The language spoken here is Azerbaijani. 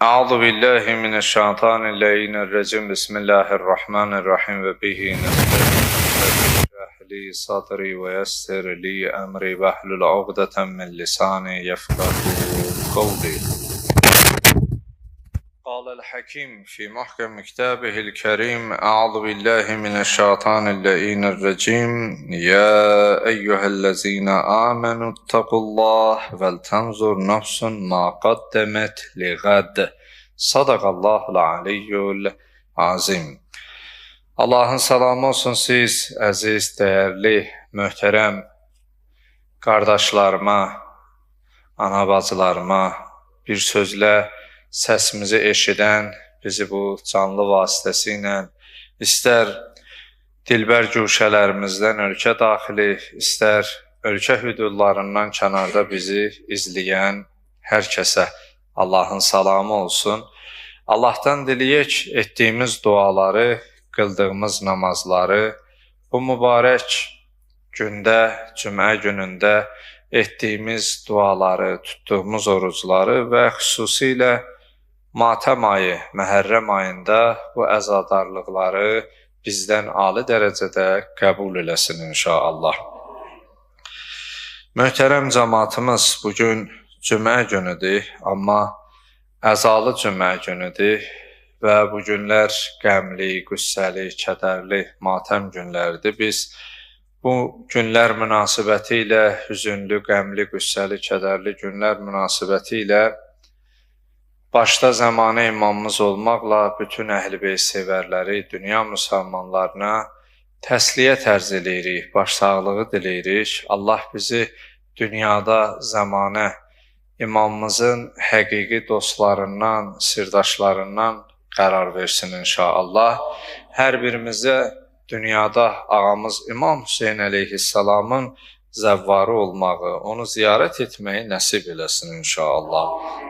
Euzu billahi mineşşeytanirracim. Bismillahirrahmanirrahim ve bihi nesta'in. Li sadri ve yessir li emri vahlul ukdeten min lisani yefkahu kavli. Qâlel hakim fi muhkem kitabihil kerim. Euzu billahi mineşşeytanirracim. Ya eyyühellezine amenu ittakullah vel tenzur nefsun ma qaddemet li gad. Sadaqallahul aliyyul azim. Allahın salamı olsun siz, əziz, dəyərli, möhtərəm qardaşlarıma, ana bacılarıma, bir sözlə səsimizi eşidən, bizi bu canlı vasitəsilə istər dilbər güşələrimizdən ölkə daxili, istər ölkə hüdudlarından kənarda bizi izləyən hər kəsə Allahın salamı olsun. Allahdan diləyək etdiyimiz duaları, qıldığımız namazları, bu mübarək gündə, cümə günündə etdiyimiz duaları, tutduğumuz orucları və xüsusilə Matəm ayı, Məhərrəm ayında bu əzadarlıqları bizdən ali dərəcədə qəbul eləsin inşallah. Möhtərəm cəmaatımız, bugün cümə günüdür, amma əzalı cümə günüdür və bu günlər qəmli, qüssəli, kədərli, matəm günləridir. Biz bu günlər münasibəti ilə, hüzünlü, qəmli, qüssəli, kədərli günlər münasibəti ilə başda zəmanə imamımız olmaqla bütün əhl-i-beyt sevərləri, dünya müsəlmanlarına təsliyə tərz eləyirik, başsağlığı diləyirik. Allah bizi dünyada zəmanə imamımızın həqiqi dostlarından, sirdaşlarından qərar versin inşallah. Hər birimizə dünyada ağamız İmam Hüseyin əleyhissalamın zəvvarı olmağı, onu ziyarət etməyi nəsib eləsin inşallah.